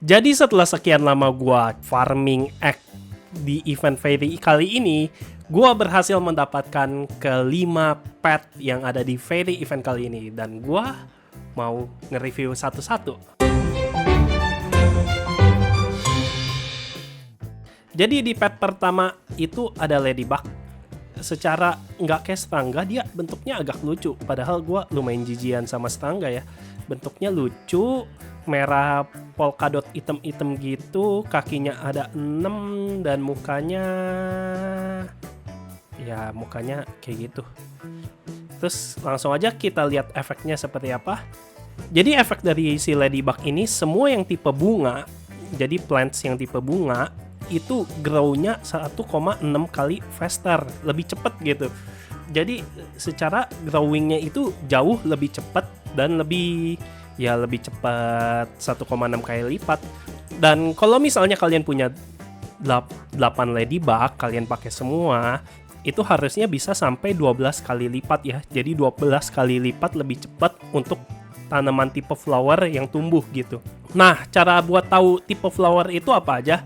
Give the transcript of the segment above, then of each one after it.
Jadi setelah sekian lama gua farming egg di event Fairy kali ini, gua berhasil mendapatkan kelima pet yang ada di Fairy event kali ini. Dan gua mau nge-review satu-satu. Jadi di pet pertama itu ada Ladybug. Secara nggak kayak serangga, dia bentuknya agak lucu. Padahal gue lumayan jijian sama serangga ya. Bentuknya lucu, merah polkadot item-item gitu. Kakinya ada 6 dan mukanya... ya mukanya kayak gitu. Terus langsung aja kita lihat efeknya seperti apa. Jadi efek dari si Ladybug ini, semua yang tipe bunga, jadi plants yang tipe bunga, itu grow-nya 1,6 kali faster, lebih cepat gitu. Jadi secara growing-nya itu jauh lebih cepat dan lebih cepat 1,6 kali lipat. Dan kalau misalnya kalian punya 8 Ladybug, kalian pakai semua, itu harusnya bisa sampai 12 kali lipat ya. Jadi 12 kali lipat lebih cepat untuk tanaman tipe flower yang tumbuh gitu. Nah, cara buat tahu tipe flower itu apa aja?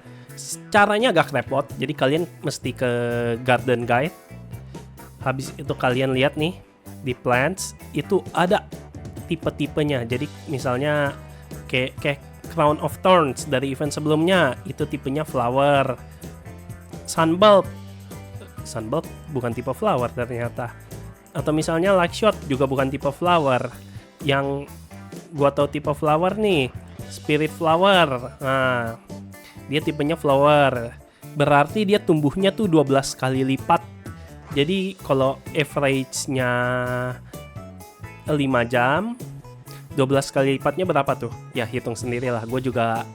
Caranya agak repot, jadi kalian mesti ke garden guide. Habis itu kalian lihat nih di plants itu ada tipe-tipenya. Jadi misalnya kayak Crown of Thorns dari event sebelumnya, itu tipenya flower. Sunbulb bukan tipe flower ternyata. Atau misalnya Lightshot juga bukan tipe flower. Yang gua tahu tipe flower nih, Spirit Flower. Nah, dia tipenya flower. Berarti dia tumbuhnya tuh 12 kali lipat. Jadi kalau average-nya 5 jam, 12 kali lipatnya berapa tuh? Ya hitung sendirilah. Gue juga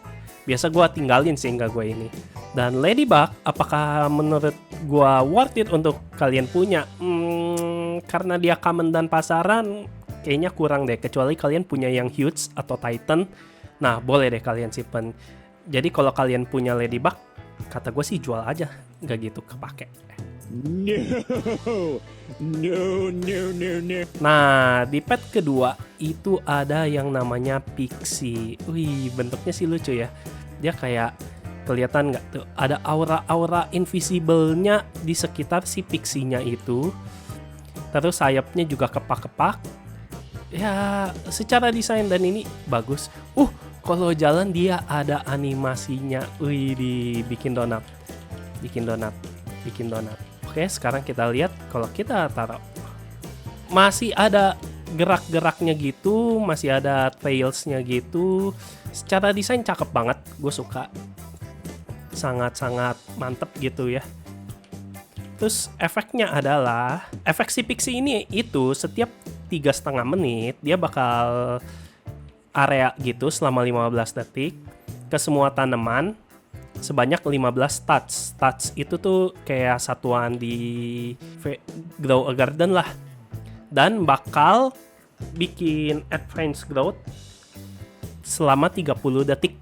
biasa gue tinggalin sehingga gue ini. Dan Ladybug, apakah menurut gue worth it untuk kalian punya? Karena dia common dan pasaran, kayaknya kurang deh. Kecuali kalian punya yang huge atau titan. Nah, boleh deh kalian simpen. Jadi kalau kalian punya Ladybug, kata gue sih jual aja, nggak gitu kepake. No. Nah, di pet kedua itu ada yang namanya Pixie. Wih, bentuknya sih lucu ya. Dia kayak kelihatan nggak tuh? Ada aura-aura invisible-nya di sekitar si Pixie-nya itu. Terus sayapnya juga kepak-kepak. Ya, secara desain dan ini bagus. Kalau jalan dia ada animasinya. Wih, bikin donat. Oke, sekarang kita lihat kalau kita taruh. Masih ada gerak-geraknya gitu, masih ada tails-nya gitu. Secara desain cakep banget, gue suka. Sangat-sangat mantep gitu ya. Terus efeknya adalah, efek si Pixie ini itu setiap 3,5 menit dia bakal area gitu selama 15 detik ke semua tanaman sebanyak 15 touch. Touch itu tuh kayak satuan di grow a garden lah. Dan bakal bikin advance growth selama 30 detik.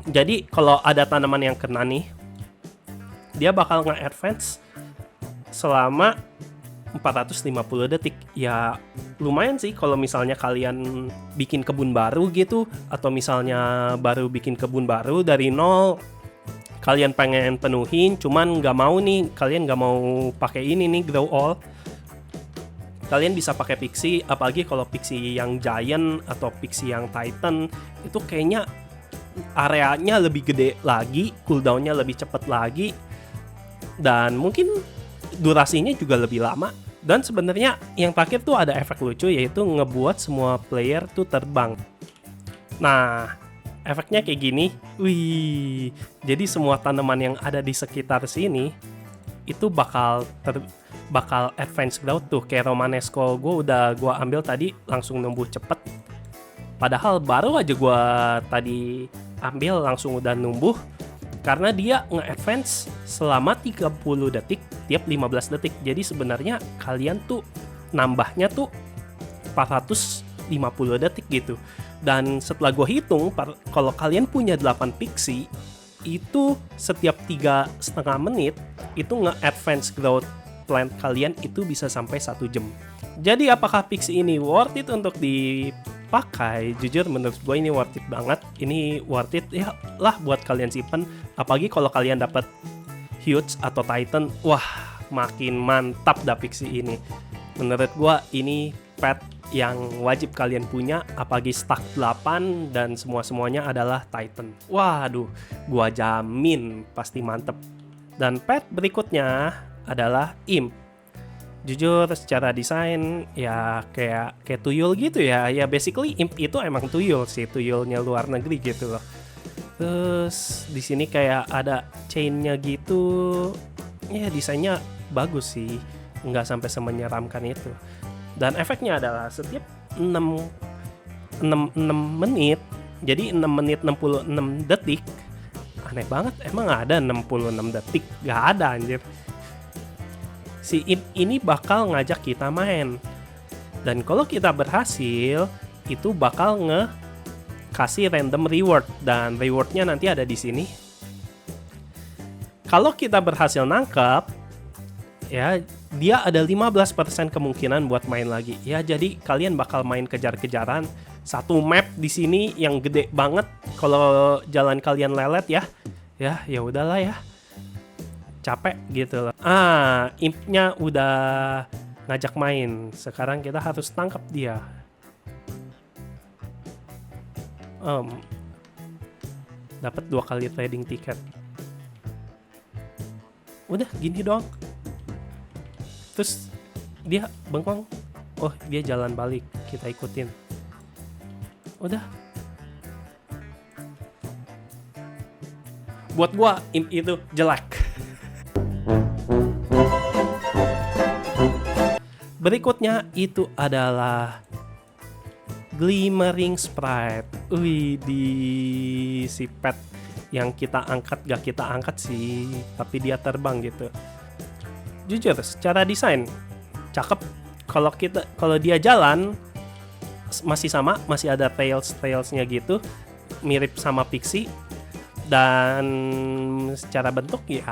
Jadi kalau ada tanaman yang kena nih, dia bakal nge-advance selama 450 detik. Ya lumayan sih kalau misalnya kalian bikin kebun baru gitu, atau misalnya baru bikin kebun baru dari nol, kalian pengen penuhin cuman nggak mau nih, kalian nggak mau pakai ini nih grow all, kalian bisa pakai Pixie. Apalagi kalau Pixie yang giant atau Pixie yang titan itu kayaknya areanya lebih gede lagi, cooldownnya lebih cepat lagi, dan mungkin durasinya juga lebih lama. Dan sebenarnya yang terakhir tuh ada efek lucu, yaitu ngebuat semua player tuh terbang. Nah, efeknya kayak gini. Wih, jadi semua tanaman yang ada di sekitar sini itu bakal advance growth tuh. Kayak Romanesco gue ambil tadi langsung numbuh cepet. Padahal baru aja gue tadi ambil langsung udah numbuh. Karena dia nge-advance selama 30 detik tiap 15 detik. Jadi sebenarnya kalian tuh nambahnya tuh 450 detik gitu. Dan setelah gue hitung, kalau kalian punya 8 Pixie, itu setiap 3,5 menit itu nge-advance growth plant kalian itu bisa sampai 1 jam. Jadi apakah Pixie ini worth it untuk pakai, jujur menurut gue ini worth it banget. Ini worth it ya lah buat kalian simpen. Apalagi kalau kalian dapat Huge atau Titan, wah makin mantap dah Pixie ini. Menurut gue ini pet yang wajib kalian punya, apalagi stack 8 dan semuanya adalah Titan. Waduh, gua jamin pasti mantep. Dan pet berikutnya adalah Imp. Jujur secara desain ya kayak tuyul gitu ya. Ya basically Imp itu emang tuyul sih, tuyulnya luar negeri gitu loh. Terus di sini kayak ada chainnya gitu. Ya desainnya bagus sih, nggak sampai semenyeramkan itu. Dan efeknya adalah setiap 6 menit, jadi 6 menit 66 detik. Aneh banget, emang ada 66 detik? Gak ada anjir. Si Imp ini bakal ngajak kita main. Dan kalau kita berhasil, itu bakal kasih random reward. Dan rewardnya nanti ada di sini. Kalau kita berhasil nangkep, ya dia ada 15% kemungkinan buat main lagi. Ya jadi kalian bakal main kejar-kejaran satu map di sini yang gede banget. Kalau jalan kalian lelet ya udahlah ya. Capek gitu loh. Impnya udah ngajak main. Sekarang kita harus tangkap dia. Dapat 2 kali trading tiket. Udah gini doang. Terus dia bengong. Oh, dia jalan balik. Kita ikutin. Udah. Buat gua Imp itu jelek. Berikutnya itu adalah Glimmering Sprite. Di si pet yang kita angkat gak kita angkat sih, tapi dia terbang gitu. Jujur secara desain cakep. Kalau dia jalan masih sama, masih ada tailsnya gitu, mirip sama Pixie. Dan secara bentuk ya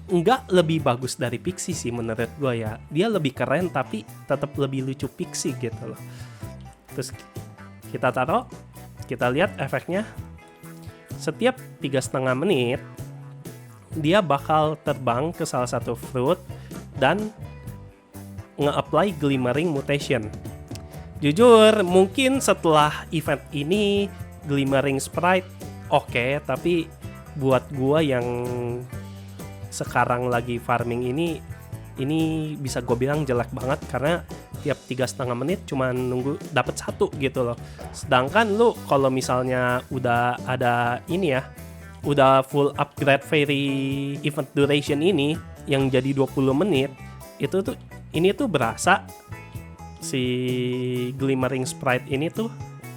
nggak lebih bagus dari Pixie sih menurut gue ya. Dia lebih keren tapi tetap lebih lucu Pixie gitu loh. Terus kita taruh, kita lihat efeknya. Setiap 3,5 menit dia bakal terbang ke salah satu fruit dan nge-apply Glimmering Mutation. Jujur mungkin setelah event ini Glimmering Sprite oke, tapi buat gua yang sekarang lagi farming ini bisa gue bilang jelek banget karena tiap 3,5 menit cuma nunggu dapat 1 gitu loh. Sedangkan lu kalau misalnya udah ada ini ya, udah full upgrade fairy event duration ini yang jadi 20 menit, ini tuh berasa si Glimmering Sprite ini tuh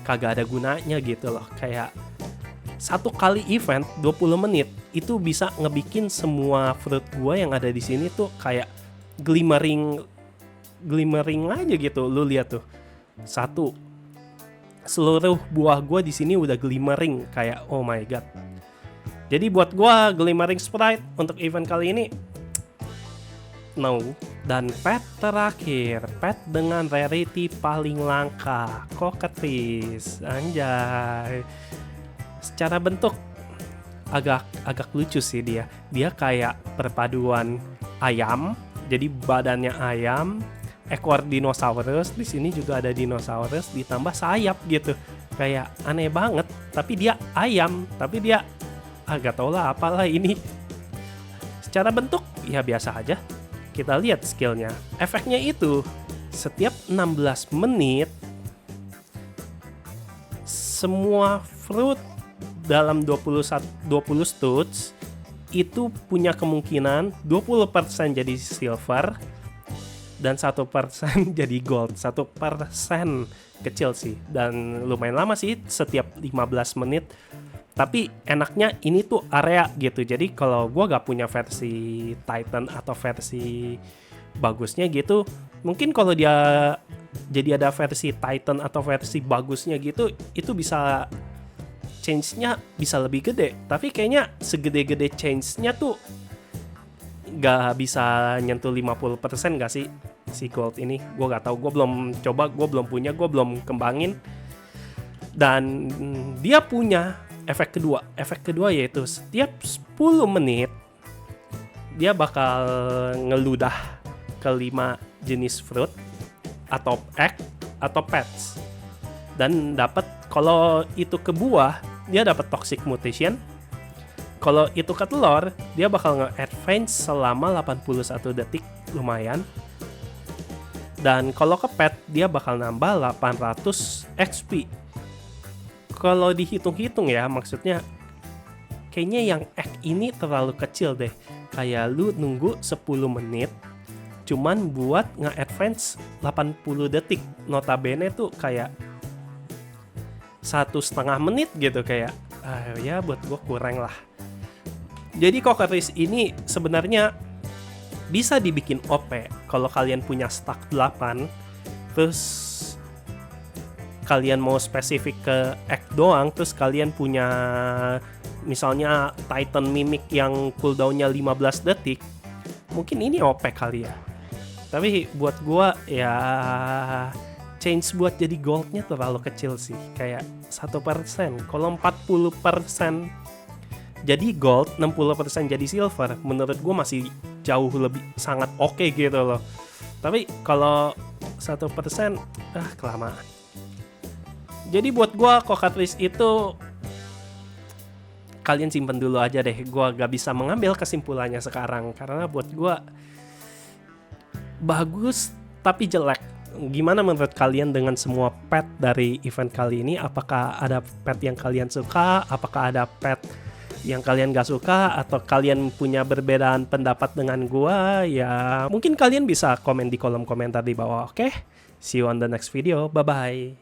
kagak ada gunanya gitu loh. Kayak satu kali event 20 menit itu bisa ngebikin semua fruit gua yang ada di sini tuh kayak glimmering aja gitu. Lu lihat tuh. Seluruh buah gua di sini udah glimmering kayak oh my god. Jadi buat gua Glimmering Sprite untuk event kali ini no. Dan pet terakhir, pet dengan rarity paling langka, Cockatrice. Anjay. Secara bentuk agak lucu sih dia. Dia kayak perpaduan ayam, jadi badannya ayam, ekor dinosaurus, di sini juga ada dinosaurus ditambah sayap gitu. Kayak aneh banget, tapi dia ayam, tapi dia agak tau lah apalah ini. Secara bentuk ya biasa aja. Kita lihat skillnya. Efeknya itu setiap 16 menit semua fruit dalam 20 studs itu punya kemungkinan 20% jadi silver dan 1% jadi gold. 1% kecil sih dan lumayan lama sih, setiap 15 menit. Tapi enaknya ini tuh area gitu. Jadi kalau gua gak punya versi Titan atau versi bagusnya gitu, mungkin kalau dia jadi ada versi Titan atau versi bagusnya gitu, itu bisa change-nya bisa lebih gede. Tapi kayaknya segede-gede change-nya tuh gak bisa nyentuh 50% gak sih? si gold ini. Gue gak tahu, gue belum coba, gue belum punya, gue belum kembangin. Dan dia punya efek kedua. Efek kedua yaitu setiap 10 menit dia bakal ngeludah ke 5 jenis fruit atau egg atau pets. Dan dapat, kalau itu ke buah, dia dapat toxic mutation. Kalau itu ke telur, dia bakal nge-advance selama 81 detik, lumayan. Dan kalau ke pet, dia bakal nambah 800 XP. Kalau dihitung-hitung ya, maksudnya kayaknya yang egg ini terlalu kecil deh. Kayak lu nunggu 10 menit cuman buat nge-advance 80 detik. Notabene tuh kayak 1,5 menit gitu, kayak ya buat gue kurang lah. Jadi Cockatrice ini sebenarnya bisa dibikin OP kalau kalian punya stack 8, terus kalian mau spesifik ke egg doang, terus kalian punya misalnya Titan Mimic yang cooldownnya 15 detik, mungkin ini OP kali ya. Tapi buat gua ya change buat jadi goldnya terlalu kecil sih, kayak 1%. Kalau 40% jadi gold, 60% jadi silver, menurut gua masih jauh lebih sangat oke gitu loh. Tapi kalau 1% kelamaan. Jadi buat gua Cockatrice itu kalian simpen dulu aja deh. Gua gak bisa mengambil kesimpulannya sekarang karena buat gua bagus tapi jelek. Gimana menurut kalian dengan semua pet dari event kali ini? Apakah ada pet yang kalian suka? Apakah ada pet yang kalian gak suka? Atau kalian punya perbedaan pendapat dengan gua? Ya mungkin kalian bisa komen di kolom komentar di bawah. Oke? See you on the next video. Bye-bye.